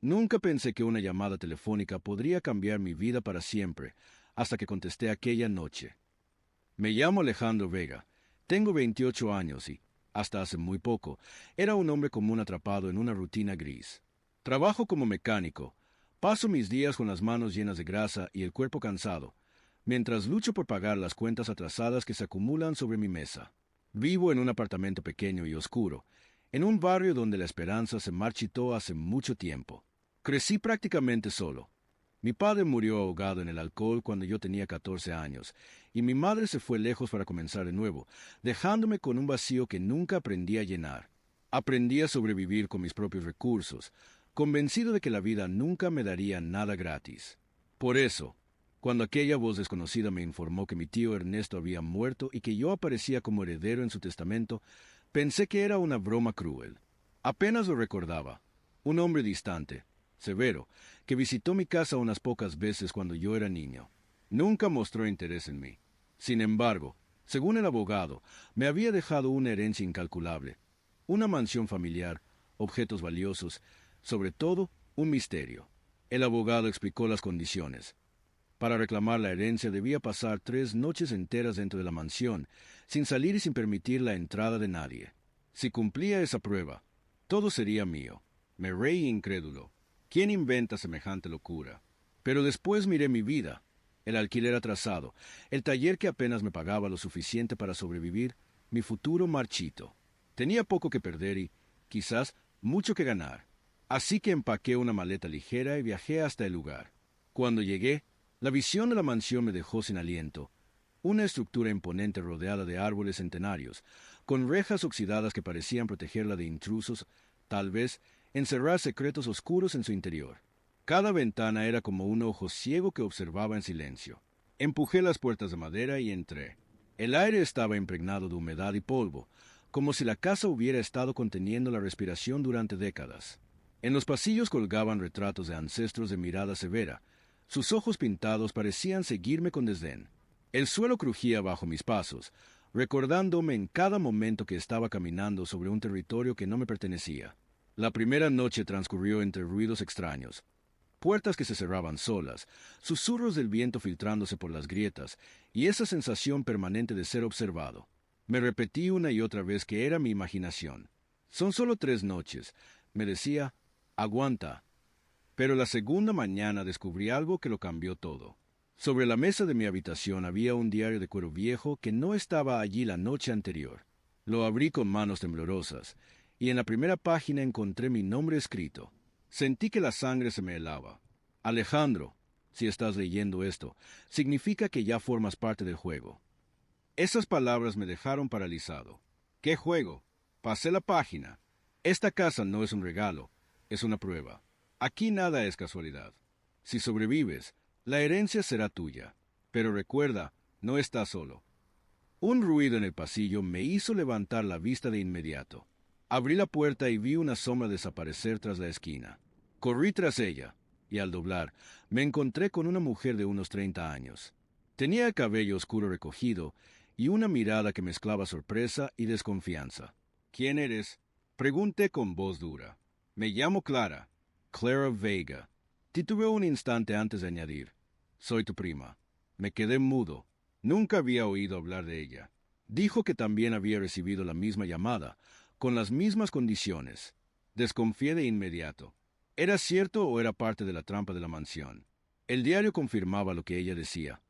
Nunca pensé que una llamada telefónica podría cambiar mi vida para siempre, hasta que contesté aquella noche. Me llamo Alejandro Vega, tengo 28 años y, hasta hace muy poco, era un hombre común atrapado en una rutina gris. Trabajo como mecánico, paso mis días con las manos llenas de grasa y el cuerpo cansado, mientras lucho por pagar las cuentas atrasadas que se acumulan sobre mi mesa. Vivo en un apartamento pequeño y oscuro, en un barrio donde la esperanza se marchitó hace mucho tiempo. Crecí prácticamente solo. Mi padre murió ahogado en el alcohol cuando yo tenía 14 años, y mi madre se fue lejos para comenzar de nuevo, dejándome con un vacío que nunca aprendí a llenar. Aprendí a sobrevivir con mis propios recursos, convencido de que la vida nunca me daría nada gratis. Por eso, cuando aquella voz desconocida me informó que mi tío Ernesto había muerto y que yo aparecía como heredero en su testamento, pensé que era una broma cruel. Apenas lo recordaba. Un hombre distante, severo, que visitó mi casa unas pocas veces cuando yo era niño. Nunca mostró interés en mí. Sin embargo, según el abogado, me había dejado una herencia incalculable, una mansión familiar, objetos valiosos, sobre todo, un misterio. El abogado explicó las condiciones. Para reclamar la herencia debía pasar 3 noches enteras dentro de la mansión, sin salir y sin permitir la entrada de nadie. Si cumplía esa prueba, todo sería mío. Me reí incrédulo. ¿Quién inventa semejante locura? Pero después miré mi vida, el alquiler atrasado, el taller que apenas me pagaba lo suficiente para sobrevivir, mi futuro marchito. Tenía poco que perder y, quizás, mucho que ganar. Así que empaqué una maleta ligera y viajé hasta el lugar. Cuando llegué, la visión de la mansión me dejó sin aliento. Una estructura imponente rodeada de árboles centenarios, con rejas oxidadas que parecían protegerla de intrusos, tal vez encerrar secretos oscuros en su interior. Cada ventana era como un ojo ciego que observaba en silencio. Empujé las puertas de madera y entré. El aire estaba impregnado de humedad y polvo, como si la casa hubiera estado conteniendo la respiración durante décadas. En los pasillos colgaban retratos de ancestros de mirada severa. Sus ojos pintados parecían seguirme con desdén. El suelo crujía bajo mis pasos, recordándome en cada momento que estaba caminando sobre un territorio que no me pertenecía. La primera noche transcurrió entre ruidos extraños. Puertas que se cerraban solas, susurros del viento filtrándose por las grietas, y esa sensación permanente de ser observado. Me repetí una y otra vez que era mi imaginación. Son solo 3 noches, me decía, aguanta. Pero la segunda mañana descubrí algo que lo cambió todo. Sobre la mesa de mi habitación había un diario de cuero viejo que no estaba allí la noche anterior. Lo abrí con manos temblorosas, y en la primera página encontré mi nombre escrito. Sentí que la sangre se me helaba. Alejandro, si estás leyendo esto, significa que ya formas parte del juego. Esas palabras me dejaron paralizado. ¿Qué juego? Pasé la página. Esta casa no es un regalo, es una prueba. Aquí nada es casualidad. Si sobrevives, la herencia será tuya. Pero recuerda, no estás solo. Un ruido en el pasillo me hizo levantar la vista de inmediato. Abrí la puerta y vi una sombra desaparecer tras la esquina. Corrí tras ella, y al doblar, me encontré con una mujer de unos 30 años. Tenía el cabello oscuro recogido y una mirada que mezclaba sorpresa y desconfianza. ¿Quién eres? Pregunté con voz dura. Me llamo Clara. Clara Vega. Titubeé un instante antes de añadir. Soy tu prima. Me quedé mudo. Nunca había oído hablar de ella. Dijo que también había recibido la misma llamada, con las mismas condiciones. Desconfié de inmediato. ¿Era cierto o era parte de la trampa de la mansión? El diario confirmaba lo que ella decía.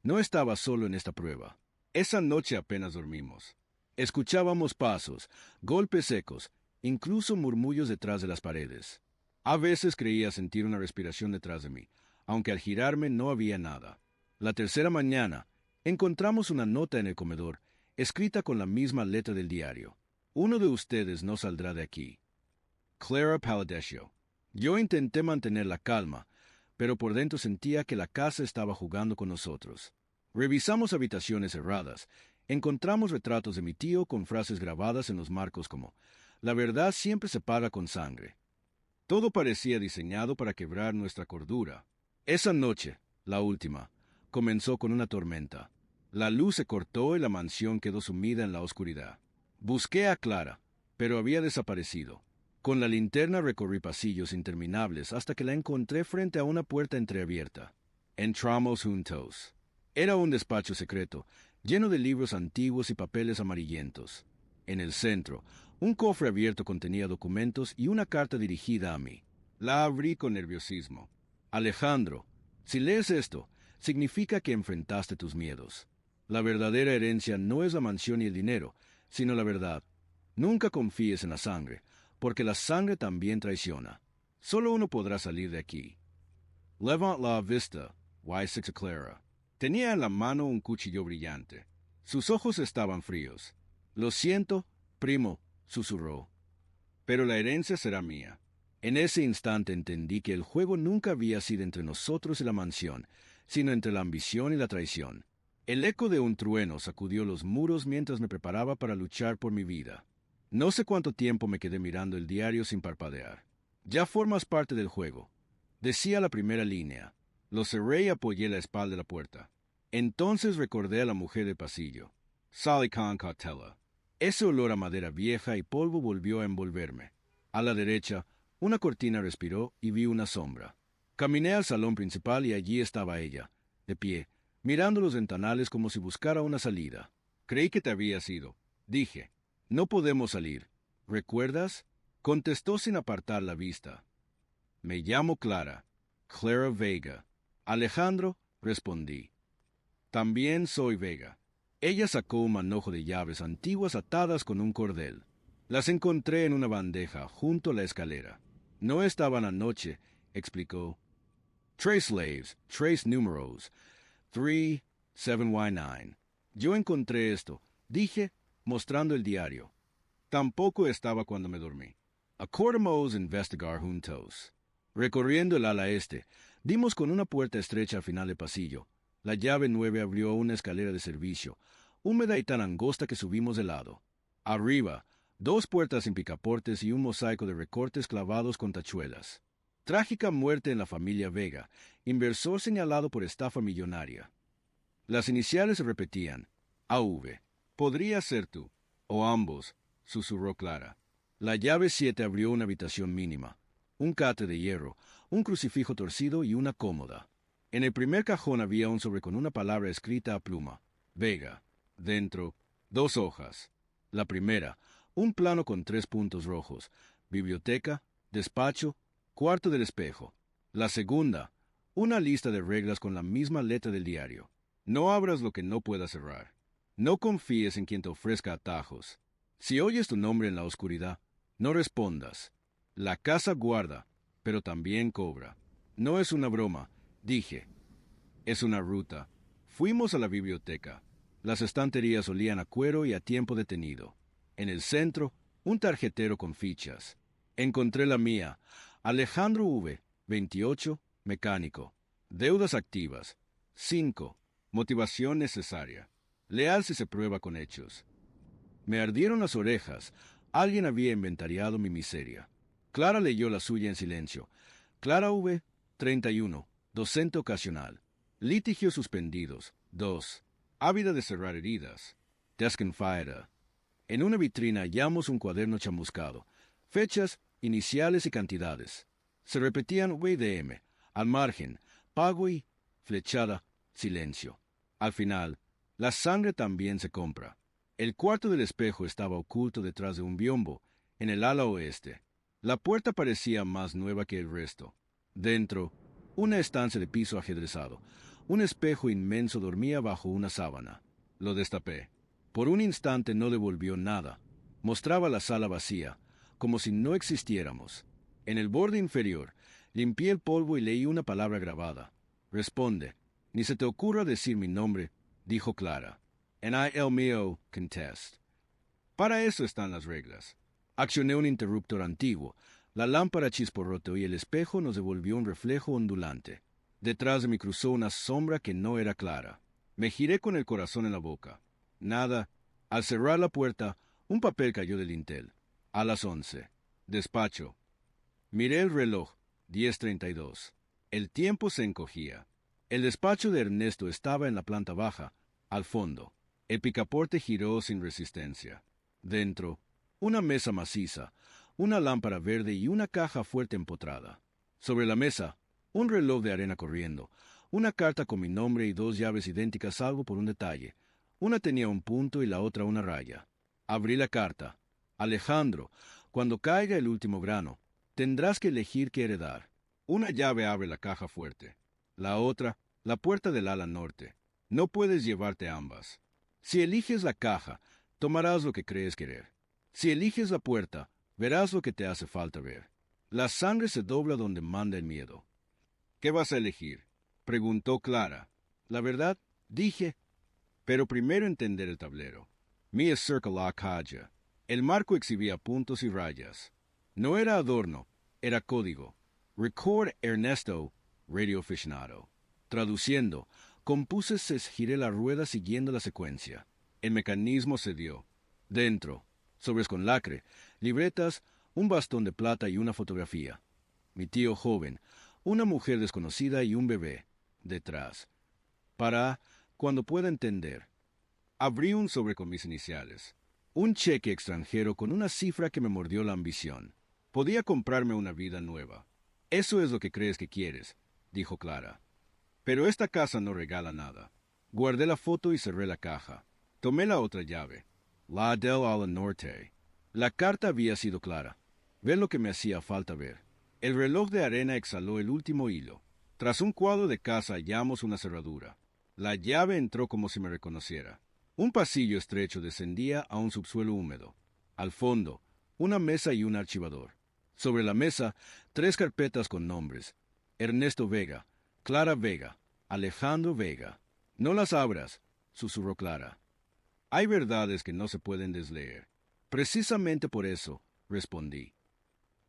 No estaba solo en esta prueba. Esa noche apenas dormimos. Escuchábamos pasos, golpes secos, incluso murmullos detrás de las paredes. A veces creía sentir una respiración detrás de mí, aunque al girarme no había nada. La tercera mañana, encontramos una nota en el comedor, escrita con la misma letra del diario. Uno de ustedes no saldrá de aquí. Clara Paladesio. Yo intenté mantener la calma, pero por dentro sentía que la casa estaba jugando con nosotros. Revisamos habitaciones cerradas. Encontramos retratos de mi tío con frases grabadas en los marcos como «La verdad siempre se paga con sangre». Todo parecía diseñado para quebrar nuestra cordura. Esa noche, la última, comenzó con una tormenta. La luz se cortó y la mansión quedó sumida en la oscuridad. Busqué a Clara, pero había desaparecido. Con la linterna recorrí pasillos interminables hasta que la encontré frente a una puerta entreabierta. Entramos juntos. Era un despacho secreto, lleno de libros antiguos y papeles amarillentos. En el centro, un cofre abierto contenía documentos y una carta dirigida a mí. La abrí con nerviosismo. Alejandro, si lees esto, significa que enfrentaste tus miedos. La verdadera herencia no es la mansión y el dinero, sino la verdad. Nunca confíes en la sangre, porque la sangre también traiciona. Solo uno podrá salir de aquí. Levant la vista, Y6 Clara. Tenía en la mano un cuchillo brillante. Sus ojos estaban fríos. Lo siento, primo, susurró. Pero la herencia será mía. En ese instante entendí que el juego nunca había sido entre nosotros y la mansión, sino entre la ambición y la traición. El eco de un trueno sacudió los muros mientras me preparaba para luchar por mi vida. No sé cuánto tiempo me quedé mirando el diario sin parpadear. Ya formas parte del juego. Decía la primera línea. Lo cerré y apoyé la espalda de la puerta. Entonces recordé a la mujer del pasillo. Sally Khan Cautela. Ese olor a madera vieja y polvo volvió a envolverme. A la derecha, una cortina respiró y vi una sombra. Caminé al salón principal y allí estaba ella, de pie, mirando los ventanales como si buscara una salida. Creí que te habías ido. Dije, no podemos salir. ¿Recuerdas? Contestó sin apartar la vista. Me llamo Clara. Clara Vega. Alejandro, respondí. También soy Vega. Ella sacó un manojo de llaves antiguas atadas con un cordel. Las encontré en una bandeja junto a la escalera. No estaban anoche, explicó. Trace slaves, trace números. 3, 7Y9. Yo encontré esto, dije, mostrando el diario. Tampoco estaba cuando me dormí. Acordamos investigar juntos. Recorriendo el ala este, dimos con una puerta estrecha al final del pasillo. La llave 9 abrió una escalera de servicio, húmeda y tan angosta que subimos de lado. Arriba, 2 puertas sin picaportes y un mosaico de recortes clavados con tachuelas. Trágica muerte en la familia Vega, inversor señalado por estafa millonaria. Las iniciales se repetían. AV. Podría ser tú, o ambos, susurró Clara. La llave 7 abrió una habitación mínima. Un catre de hierro, un crucifijo torcido y una cómoda. En el primer cajón había un sobre con una palabra escrita a pluma. Vega. Dentro, 2 hojas. La primera, un plano con 3 puntos rojos. Biblioteca, despacho, cuarto del espejo. La segunda, una lista de reglas con la misma letra del diario. No abras lo que no puedas cerrar. No confíes en quien te ofrezca atajos. Si oyes tu nombre en la oscuridad, no respondas. La casa guarda, pero también cobra. No es una broma, dije. Es una ruta. Fuimos a la biblioteca. Las estanterías olían a cuero y a tiempo detenido. En el centro, un tarjetero con fichas. Encontré la mía. Alejandro V., 28, mecánico. Deudas activas. 5. Motivación necesaria. Leal si se prueba con hechos. Me ardieron las orejas. Alguien había inventariado mi miseria. Clara leyó la suya en silencio. Clara V., 31, docente ocasional. Litigios suspendidos. 2. Ávida de cerrar heridas. Desconfiada. En una vitrina hallamos un cuaderno chamuscado. Fechas, iniciales y cantidades. Se repetían WDM. Al margen, pago y flechada, silencio. Al final, la sangre también se compra. El cuarto del espejo estaba oculto detrás de un biombo, en el ala oeste. La puerta parecía más nueva que el resto. Dentro, una estancia de piso ajedrezado. Un espejo inmenso dormía bajo una sábana. Lo destapé. Por un instante no devolvió nada. Mostraba la sala vacía, como si no existiéramos. En el borde inferior, limpié el polvo y leí una palabra grabada. Responde. Ni se te ocurra decir mi nombre, dijo Clara. And I el mío contest. Para eso están las reglas. Accioné un interruptor antiguo. La lámpara chisporroteó y el espejo nos devolvió un reflejo ondulante. Detrás de mí cruzó una sombra que no era Clara. Me giré con el corazón en la boca. Nada. Al cerrar la puerta, un papel cayó del dintel. A las 11. Despacho. Miré el reloj. 10:32. El tiempo se encogía. El despacho de Ernesto estaba en la planta baja, al fondo. El picaporte giró sin resistencia. Dentro, una mesa maciza, una lámpara verde y una caja fuerte empotrada. Sobre la mesa, un reloj de arena corriendo, una carta con mi nombre y dos llaves idénticas salvo por un detalle. Una tenía un punto y la otra una raya. Abrí la carta. Alejandro, cuando caiga el último grano, tendrás que elegir qué heredar. Una llave abre la caja fuerte. La otra, la puerta del ala norte. No puedes llevarte ambas. Si eliges la caja, tomarás lo que crees querer. Si eliges la puerta, verás lo que te hace falta ver. La sangre se dobla donde manda el miedo. ¿Qué vas a elegir?, preguntó Clara. La verdad, dije, pero primero entender el tablero. Mi Circle la caja. El marco exhibía puntos y rayas. No era adorno, era código. Record Ernesto, radio aficionado. Traduciendo, compuse giré la rueda siguiendo la secuencia. El mecanismo se dio. Dentro, sobres con lacre, libretas, un bastón de plata y una fotografía. Mi tío joven, una mujer desconocida y un bebé. Detrás. Para, cuando pueda entender. Abrí un sobre con mis iniciales. Un cheque extranjero con una cifra que me mordió la ambición. Podía comprarme una vida nueva. Eso es lo que crees que quieres, dijo Clara. Pero esta casa no regala nada. Guardé la foto y cerré la caja. Tomé la otra llave. La del ala norte. La carta había sido clara. Ver lo que me hacía falta ver. El reloj de arena exhaló el último hilo. Tras un cuadro de casa hallamos una cerradura. La llave entró como si me reconociera. Un pasillo estrecho descendía a un subsuelo húmedo. Al fondo, una mesa y un archivador. Sobre la mesa, 3 carpetas con nombres. Ernesto Vega, Clara Vega, Alejandro Vega. No las abras, susurró Clara. Hay verdades que no se pueden desleer. Precisamente por eso, respondí.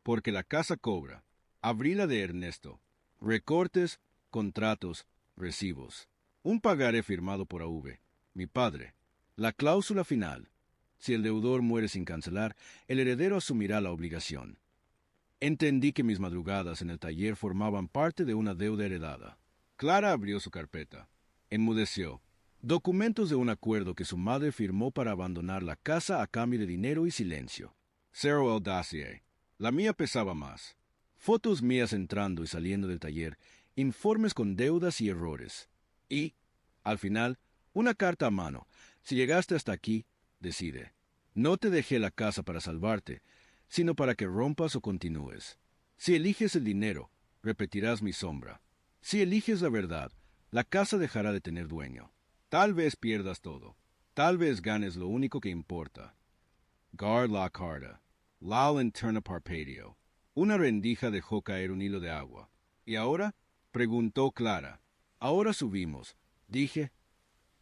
Porque la casa cobra. Abrí la de Ernesto. Recortes, contratos, recibos. Un pagaré firmado por AV, mi padre. La cláusula final. Si el deudor muere sin cancelar, el heredero asumirá la obligación. Entendí que mis madrugadas en el taller formaban parte de una deuda heredada. Clara abrió su carpeta. Enmudeció. Documentos de un acuerdo que su madre firmó para abandonar la casa a cambio de dinero y silencio. Cero el dossier. La mía pesaba más. Fotos mías entrando y saliendo del taller, informes con deudas y errores. Y, al final, una carta a mano. Si llegaste hasta aquí, decide. No te dejé la casa para salvarte, sino para que rompas o continúes. Si eliges el dinero, repetirás mi sombra. Si eliges la verdad, la casa dejará de tener dueño. Tal vez pierdas todo. Tal vez ganes lo único que importa. Guard la carta. Lal interna parpadeó. Una rendija dejó caer un hilo de agua. ¿Y ahora?, preguntó Clara. Ahora subimos, dije,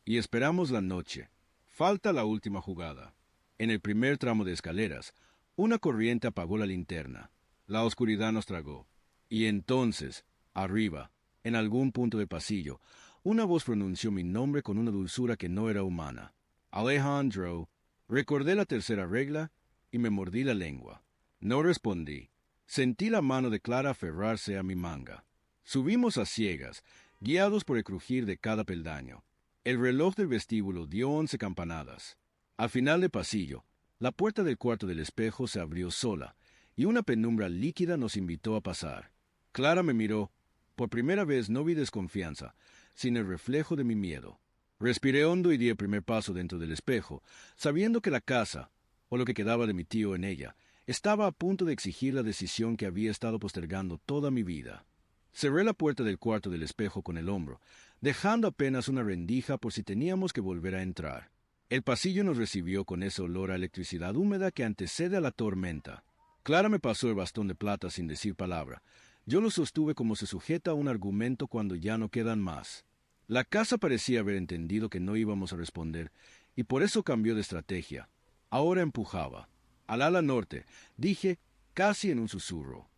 y esperamos la noche. Falta la última jugada. En el primer tramo de escaleras, una corriente apagó la linterna. La oscuridad nos tragó. Y entonces, arriba, en algún punto del pasillo, una voz pronunció mi nombre con una dulzura que no era humana. Alejandro. Recordé la tercera regla y me mordí la lengua. No respondí. Sentí la mano de Clara aferrarse a mi manga. Subimos a ciegas, guiados por el crujir de cada peldaño. El reloj del vestíbulo dio 11 campanadas. Al final del pasillo, la puerta del cuarto del espejo se abrió sola, y una penumbra líquida nos invitó a pasar. Clara me miró. Por primera vez no vi desconfianza, sino el reflejo de mi miedo. Respiré hondo y di el primer paso dentro del espejo, sabiendo que la casa, o lo que quedaba de mi tío en ella, estaba a punto de exigir la decisión que había estado postergando toda mi vida. Cerré la puerta del cuarto del espejo con el hombro, dejando apenas una rendija por si teníamos que volver a entrar. El pasillo nos recibió con ese olor a electricidad húmeda que antecede a la tormenta. Clara me pasó el bastón de plata sin decir palabra. Yo lo sostuve como se sujeta a un argumento cuando ya no quedan más. La casa parecía haber entendido que no íbamos a responder, y por eso cambió de estrategia. Ahora empujaba. Al ala norte, dije, casi en un susurro.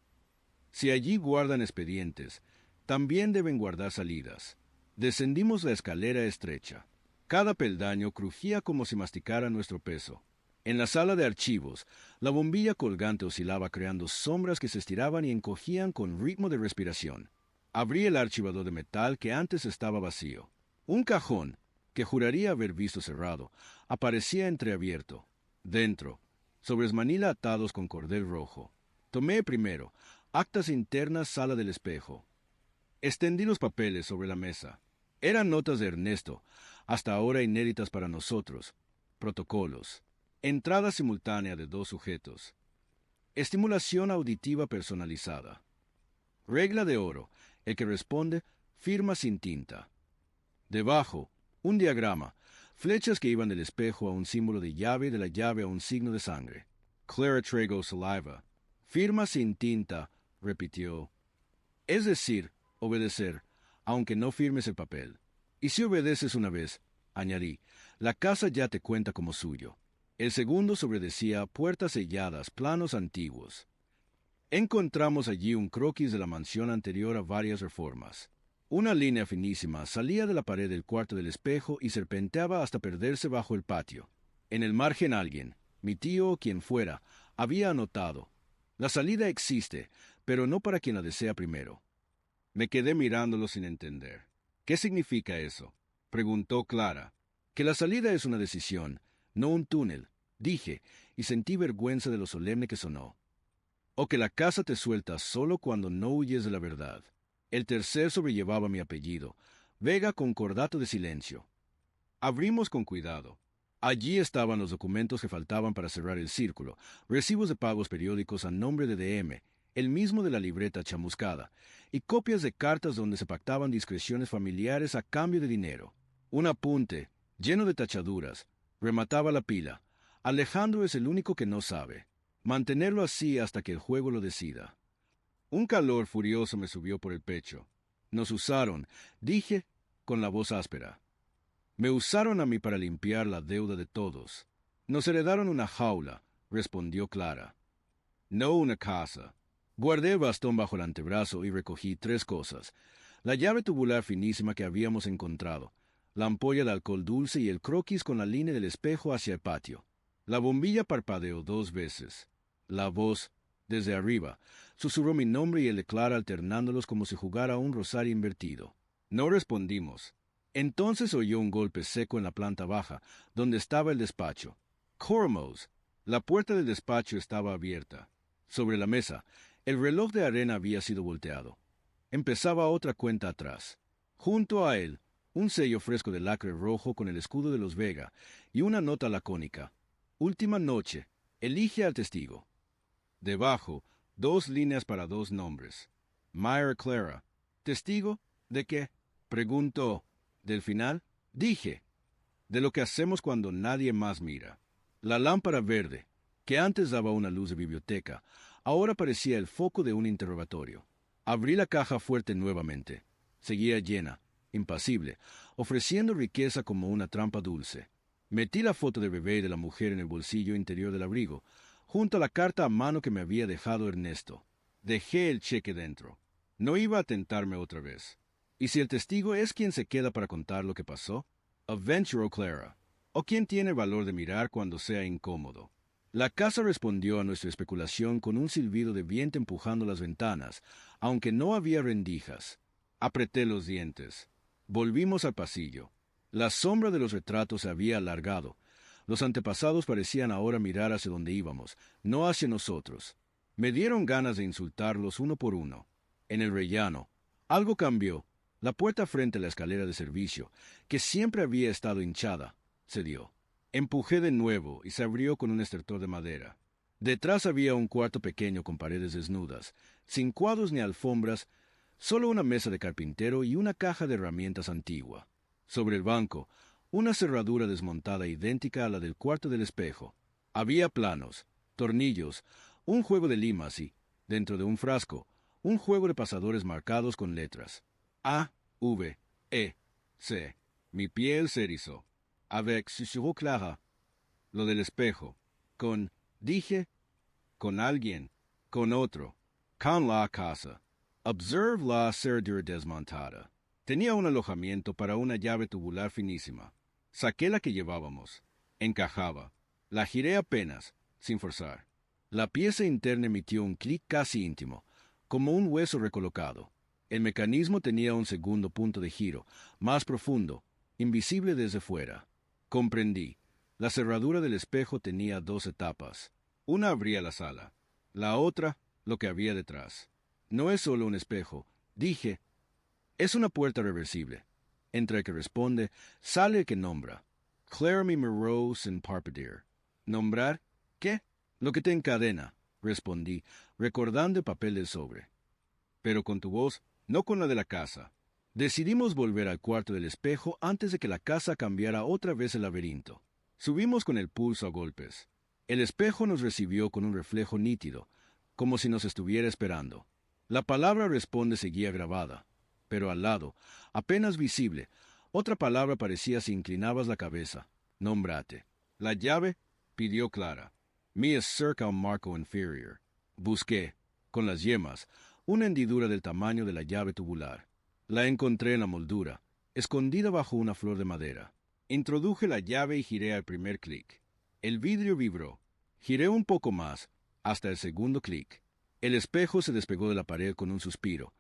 Si allí guardan expedientes, también deben guardar salidas. Descendimos la escalera estrecha. Cada peldaño crujía como si masticara nuestro peso. En la sala de archivos, la bombilla colgante oscilaba creando sombras que se estiraban y encogían con ritmo de respiración. Abrí el archivador de metal que antes estaba vacío. Un cajón, que juraría haber visto cerrado, aparecía entreabierto. Dentro, sobres manila atados con cordel rojo. Tomé primero, actas internas, sala del espejo. Extendí los papeles sobre la mesa. Eran notas de Ernesto, hasta ahora inéditas para nosotros. Protocolos. Entrada simultánea de 2 sujetos. Estimulación auditiva personalizada. Regla de oro. El que responde, firma sin tinta. Debajo, un diagrama. Flechas que iban del espejo a un símbolo de llave, de la llave a un signo de sangre. Clara Trego saliva. Firma sin tinta, repitió. Es decir, obedecer, aunque no firmes el papel. Y si obedeces una vez, añadí, la casa ya te cuenta como suyo. El segundo sobredecía puertas selladas, planos antiguos. Encontramos allí un croquis de la mansión anterior a varias reformas. Una línea finísima salía de la pared del cuarto del espejo y serpenteaba hasta perderse bajo el patio. En el margen alguien, mi tío o quien fuera, había anotado: la salida existe, pero no para quien la desea primero. Me quedé mirándolo sin entender. ¿Qué significa eso?, preguntó Clara. Que la salida es una decisión, no un túnel, dije, y sentí vergüenza de lo solemne que sonó. O que la casa te suelta solo cuando no huyes de la verdad. El tercer sobrellevaba mi apellido, Vega, concordato de silencio. Abrimos con cuidado. Allí estaban los documentos que faltaban para cerrar el círculo, recibos de pagos periódicos a nombre de DM, el mismo de la libreta chamuscada, y copias de cartas donde se pactaban discreciones familiares a cambio de dinero. Un apunte, lleno de tachaduras, remataba la pila. Alejandro es el único que no sabe. Mantenerlo así hasta que el juego lo decida. Un calor furioso me subió por el pecho. Nos usaron, dije con la voz áspera. Me usaron a mí para limpiar la deuda de todos. Nos heredaron una jaula, respondió Clara. No una casa. Guardé el bastón bajo el antebrazo y recogí 3 cosas: la llave tubular finísima que habíamos encontrado, la ampolla de alcohol dulce y el croquis con la línea del espejo hacia el patio. La bombilla parpadeó 2 veces. La voz, desde arriba, susurró mi nombre y el de Clara alternándolos como si jugara un rosario invertido. No respondimos. Entonces oyó un golpe seco en la planta baja, donde estaba el despacho. Cormos. La puerta del despacho estaba abierta. Sobre la mesa, el reloj de arena había sido volteado. Empezaba otra cuenta atrás. Junto a él, un sello fresco de lacre rojo con el escudo de los Vega y una nota lacónica. Última noche. Elige al testigo. Debajo, 2 líneas para 2 nombres. Meyer Clara. ¿Testigo? ¿De qué?, preguntó. ¿Del final? Dije. De lo que hacemos cuando nadie más mira. La lámpara verde, que antes daba una luz de biblioteca, ahora parecía el foco de un interrogatorio. Abrí la caja fuerte nuevamente. Seguía llena, impasible, ofreciendo riqueza como una trampa dulce. Metí la foto del bebé y de la mujer en el bolsillo interior del abrigo, junto a la carta a mano que me había dejado Ernesto. Dejé el cheque dentro. No iba a tentarme otra vez. ¿Y si el testigo es quien se queda para contar lo que pasó? Aventuró Clara. ¿O quién tiene el valor de mirar cuando sea incómodo? La casa respondió a nuestra especulación con un silbido de viento empujando las ventanas, aunque no había rendijas. Apreté los dientes. Volvimos al pasillo. La sombra de los retratos se había alargado. Los antepasados parecían ahora mirar hacia donde íbamos, no hacia nosotros. Me dieron ganas de insultarlos uno por uno. En el rellano, algo cambió. La puerta frente a la escalera de servicio, que siempre había estado hinchada, cedió. Empujé de nuevo y se abrió con un estertor de madera. Detrás había un cuarto pequeño con paredes desnudas, sin cuadros ni alfombras, solo una mesa de carpintero y una caja de herramientas antigua. Sobre el banco, una cerradura desmontada idéntica a la del cuarto del espejo. Había planos, tornillos, un juego de limas y, dentro de un frasco, un juego de pasadores marcados con letras. A, V, E, C. Mi piel se erizó. Avec susurró Clara. Lo del espejo. Dije, con alguien, con otro, con la casa. Observe la cerradura desmontada. Tenía un alojamiento para una llave tubular finísima. Saqué la que llevábamos. Encajaba. La giré apenas, sin forzar. La pieza interna emitió un clic casi íntimo, como un hueso recolocado. El mecanismo tenía un segundo punto de giro, más profundo, invisible desde fuera. Comprendí. La cerradura del espejo tenía 2 etapas. Una abría la sala, la otra lo que había detrás. No es solo un espejo, dije. Es una puerta reversible. Entre el que responde, sale el que nombra. Claremy Morose en Parpedier. ¿Nombrar? ¿Qué? Lo que te encadena, respondí, recordando el papel del sobre. Pero con tu voz, no con la de la casa. Decidimos volver al cuarto del espejo antes de que la casa cambiara otra vez el laberinto. Subimos con el pulso a golpes. El espejo nos recibió con un reflejo nítido, como si nos estuviera esperando. La palabra responde seguía grabada, pero al lado, apenas visible, otra palabra parecía si inclinabas la cabeza. Nómbrate. La llave, pidió Clara. Mi es cerca un marco inferior. Busqué, con las yemas, una hendidura del tamaño de la llave tubular. La encontré en la moldura, escondida bajo una flor de madera. Introduje la llave y giré al primer clic. El vidrio vibró. Giré un poco más, hasta el segundo clic. El espejo se despegó de la pared con un suspiro,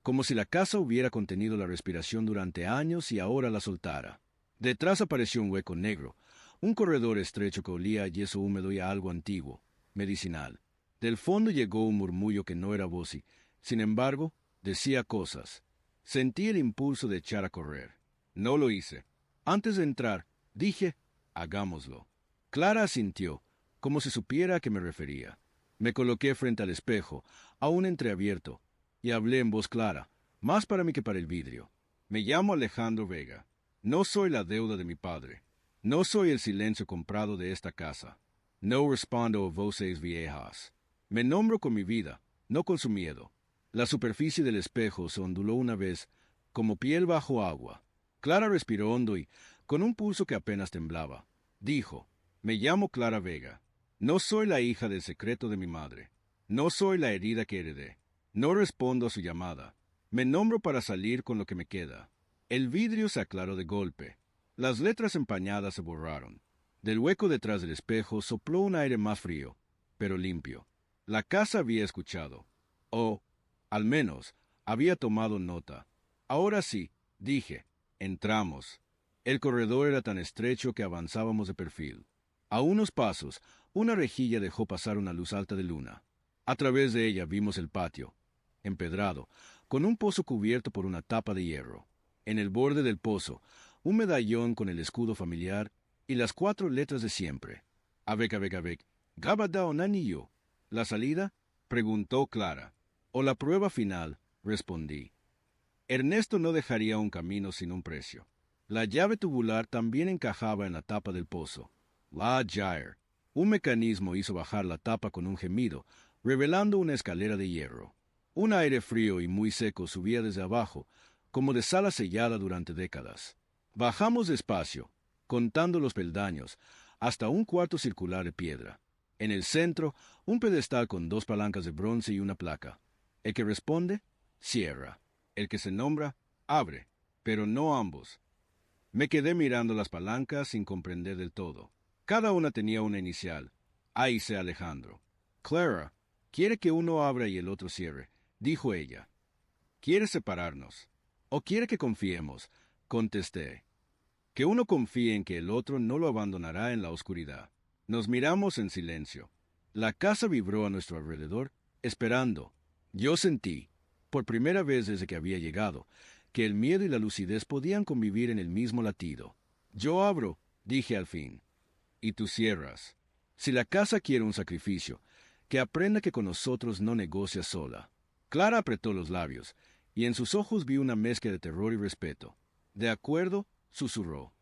como si la casa hubiera contenido la respiración durante años y ahora la soltara. Detrás apareció un hueco negro, un corredor estrecho que olía a yeso húmedo y a algo antiguo, medicinal. Del fondo llegó un murmullo que no era voz y, sin embargo, decía cosas. Sentí el impulso de echar a correr. No lo hice. Antes de entrar, dije, hagámoslo. Clara asintió, como si supiera a qué me refería. Me coloqué frente al espejo, aún entreabierto, y hablé en voz clara, más para mí que para el vidrio. Me llamo Alejandro Vega. No soy la deuda de mi padre. No soy el silencio comprado de esta casa. No respondo a voces viejas. Me nombro con mi vida, no con su miedo. La superficie del espejo se onduló una vez, como piel bajo agua. Clara respiró hondo y, con un pulso que apenas temblaba, dijo, me llamo Clara Vega. No soy la hija del secreto de mi madre. No soy la herida que heredé. No respondo a su llamada. Me nombro para salir con lo que me queda. El vidrio se aclaró de golpe. Las letras empañadas se borraron. Del hueco detrás del espejo sopló un aire más frío, pero limpio. La casa había escuchado. O, al menos, había tomado nota. Ahora sí, dije, entramos. El corredor era tan estrecho que avanzábamos de perfil. A unos pasos, una rejilla dejó pasar una luz alta de luna. A través de ella vimos el patio, empedrado, con un pozo cubierto por una tapa de hierro. En el borde del pozo, un medallón con el escudo familiar y las 4 letras de siempre. Avec, Gabada Onanillo. ¿La salida? Preguntó Clara. O la prueba final, respondí. Ernesto no dejaría un camino sin un precio. La llave tubular también encajaba en la tapa del pozo. La Gyre. Un mecanismo hizo bajar la tapa con un gemido, revelando una escalera de hierro. Un aire frío y muy seco subía desde abajo, como de sala sellada durante décadas. Bajamos despacio, contando los peldaños, hasta un cuarto circular de piedra. En el centro, un pedestal con 2 palancas de bronce y una placa. El que responde, cierra. El que se nombra, abre, pero no ambos. Me quedé mirando las palancas sin comprender del todo. Cada una tenía una inicial. Ahí se Alejandro. Clara, quiere que uno abra y el otro cierre, dijo ella. Quiere separarnos. ¿O quiere que confiemos? Contesté. Que uno confíe en que el otro no lo abandonará en la oscuridad. Nos miramos en silencio. La casa vibró a nuestro alrededor, esperando. Yo sentí, por primera vez desde que había llegado, que el miedo y la lucidez podían convivir en el mismo latido. Yo abro, dije al fin. Y tú cierras. Si la casa quiere un sacrificio, que aprenda que con nosotros no negocia sola. Clara apretó los labios, y en sus ojos vi una mezcla de terror y respeto. De acuerdo, susurró.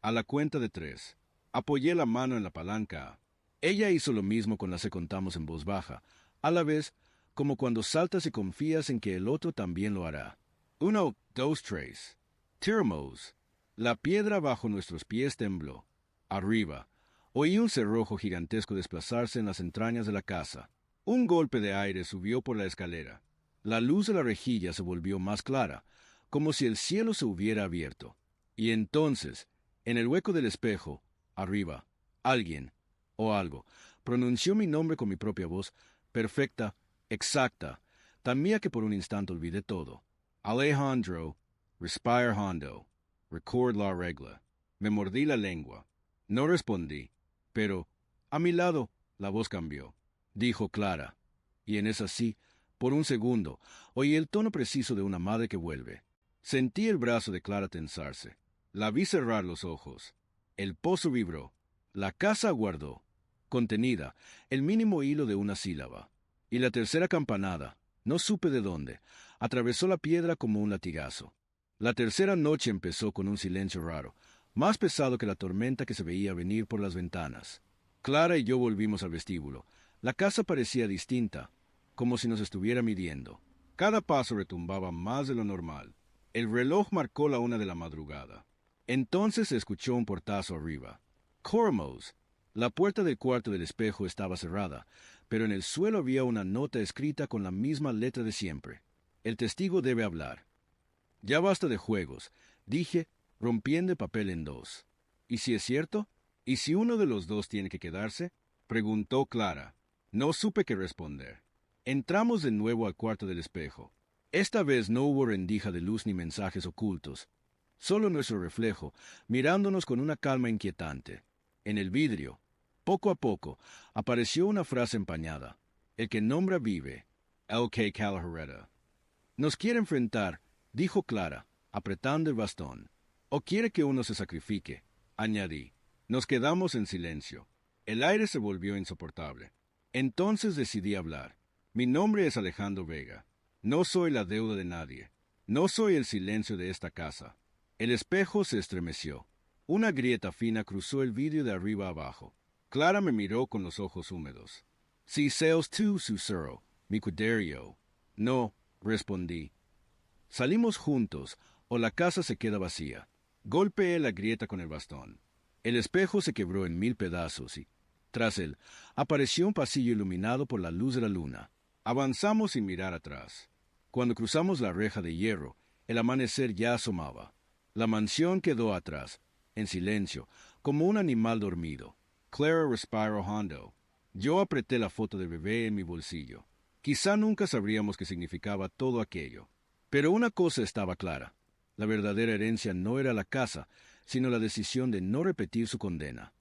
A la cuenta de 3. Apoyé la mano en la palanca. Ella hizo lo mismo con las que contamos en voz baja, a la vez como cuando saltas y confías en que el otro también lo hará. 1, 2, 3. Tiramos. La piedra bajo nuestros pies tembló. Arriba, oí un cerrojo gigantesco desplazarse en las entrañas de la casa. Un golpe de aire subió por la escalera. La luz de la rejilla se volvió más clara, como si el cielo se hubiera abierto. Y entonces, en el hueco del espejo, arriba, alguien, o algo, pronunció mi nombre con mi propia voz, perfecta, exacta, tan mía que por un instante olvidé todo. Alejandro, respire hondo, record la regla. Me mordí la lengua. No respondí, pero, a mi lado, La voz cambió. Dijo Clara. Y en esa sí, por un segundo, oí el tono preciso de una madre que vuelve. Sentí el brazo de Clara tensarse. La vi cerrar los ojos. El pozo vibró. La casa aguardó. Contenida, el mínimo hilo de una sílaba. Y la tercera campanada, no supe de dónde, atravesó la piedra como un latigazo. La tercera noche empezó con un silencio raro, más pesado que la tormenta que se veía venir por las ventanas. Clara y yo volvimos al vestíbulo. La casa parecía distinta, como si nos estuviera midiendo. Cada paso retumbaba más de lo normal. El reloj marcó la 1 de la madrugada. Entonces se escuchó un portazo arriba. Cormos. La puerta del cuarto del espejo estaba cerrada, pero en el suelo había una nota escrita con la misma letra de siempre. El testigo debe hablar. Ya basta de juegos, dije, rompiendo el papel en dos. ¿Y si es cierto? ¿Y si uno de los dos tiene que quedarse? Preguntó Clara. No supe qué responder. Entramos de nuevo al cuarto del espejo. Esta vez no hubo rendija de luz ni mensajes ocultos. Solo nuestro reflejo, mirándonos con una calma inquietante. En el vidrio, poco a poco, apareció una frase empañada. El que nombra vive. L.K. Calaherrera. Nos quiere enfrentar, dijo Clara, apretando el bastón. O quiere que uno se sacrifique, añadí. Nos quedamos en silencio. El aire se volvió insoportable. Entonces decidí hablar. Mi nombre es Alejandro Vega. No soy la deuda de nadie. No soy el silencio de esta casa. El espejo se estremeció. Una grieta fina cruzó el vidrio de arriba a abajo. Clara me miró con los ojos húmedos. «Si seos tú, susurró, mi cuderio». «No», respondí. Salimos juntos, o la casa se queda vacía. Golpeé la grieta con el bastón. El espejo se quebró en 1000 pedazos y, tras él, apareció un pasillo iluminado por la luz de la luna. Avanzamos sin mirar atrás. Cuando cruzamos la reja de hierro, el amanecer ya asomaba. La mansión quedó atrás, en silencio, como un animal dormido. Clara respiró hondo. Yo apreté la foto del bebé en mi bolsillo. Quizá nunca sabríamos qué significaba todo aquello. Pero una cosa estaba clara. La verdadera herencia no era la casa, sino la decisión de no repetir su condena.